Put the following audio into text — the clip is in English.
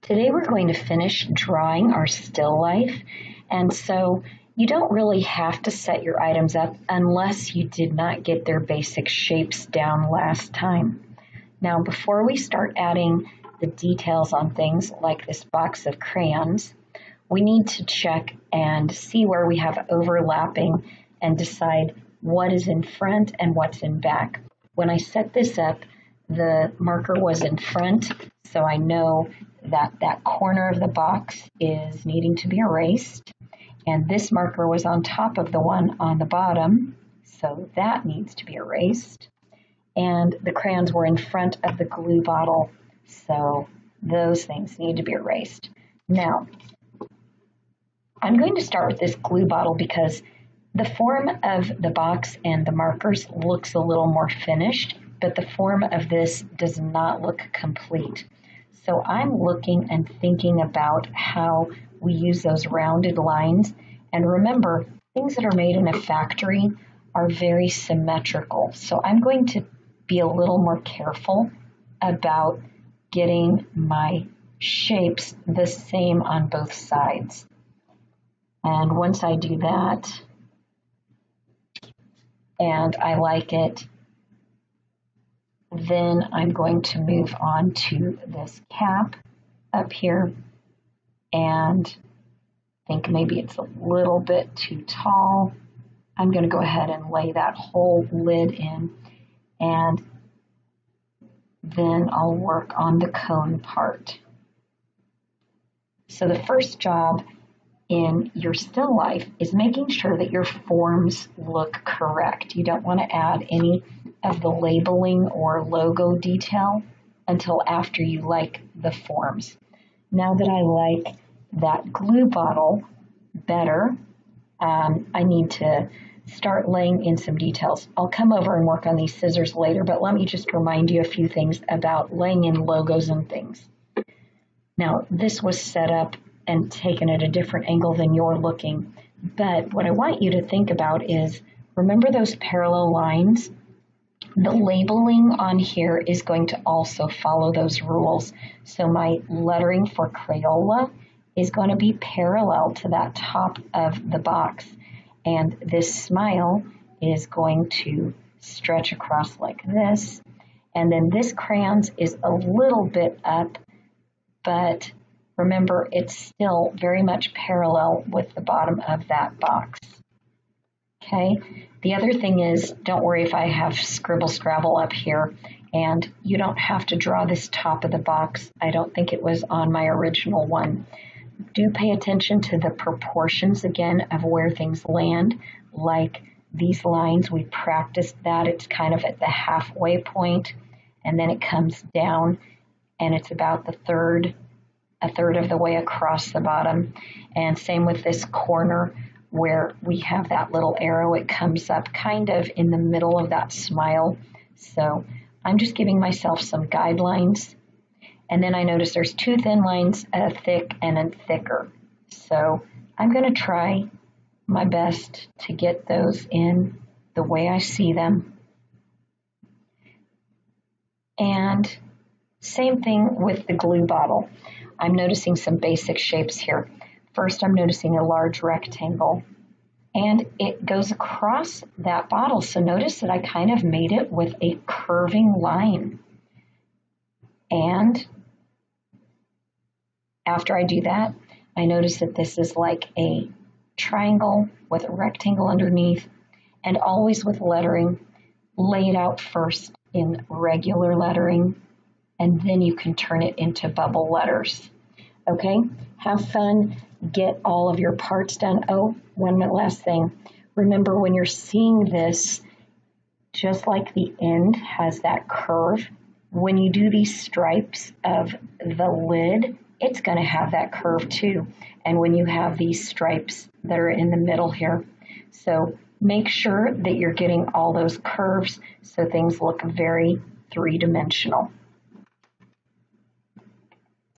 Today we're going to finish drawing our still life, and so you don't really have to set your items up unless you did not get their basic shapes down last time. Now before we start adding the details on things like this box of crayons, we need to check and see where we have overlapping and decide what is in front and what's in back. When I set this up, the marker was in front, so I know that that corner of the box is needing to be erased, and this marker was on top of the one on the bottom, so that needs to be erased, and the crayons were in front of the glue bottle, so those things need to be erased. Now, I'm going to start with this glue bottle because the form of the box and the markers looks a little more finished, but the form of this does not look complete. So I'm looking and thinking about how we use those rounded lines. And remember, things that are made in a factory are very symmetrical. So I'm going to be a little more careful about getting my shapes the same on both sides. And once I do that, and I like it, then I'm going to move on to this cap up here and think maybe it's a little bit too tall. I'm going to go ahead and lay that whole lid in, and then I'll work on the cone part. So the first job in your still life is making sure that your forms look correct. You don't want to add any of the labeling or logo detail until after you like the forms. Now that I like that glue bottle better, I need to start laying in some details. I'll come over and work on these scissors later, but let me just remind you a few things about laying in logos and things. Now, this was set up and taken at a different angle than you're looking. But what I want you to think about is, remember those parallel lines? The labeling on here is going to also follow those rules. So my lettering for Crayola is going to be parallel to that top of the box. And this smile is going to stretch across like this. And then this crayons is a little bit up, but remember, it's still very much parallel with the bottom of that box. Okay, the other thing is, don't worry if I have scribble scrabble up here, and you don't have to draw this top of the box. I don't think it was on my original one. Do pay attention to the proportions again of where things land, like these lines, we practiced that. It's kind of at the halfway point, and then it comes down, and it's about a third of the way across the bottom. And same with this corner where we have that little arrow, it comes up kind of in the middle of that smile. So I'm just giving myself some guidelines. And then I notice there's two thin lines, a thick and a thicker. So I'm going to try my best to get those in the way I see them. And same thing with the glue bottle. I'm noticing some basic shapes here. First, I'm noticing a large rectangle, and it goes across that bottle. So notice that I kind of made it with a curving line. And after I do that, I notice that this is like a triangle with a rectangle underneath, and always with lettering. Lay it out first in regular lettering, and then you can turn it into bubble letters. Okay, have fun, get all of your parts done. Oh, one last thing. Remember, when you're seeing this, just like the end has that curve, when you do these stripes of the lid, it's going to have that curve too. And when you have these stripes that are in the middle here. So make sure that you're getting all those curves so things look very three-dimensional.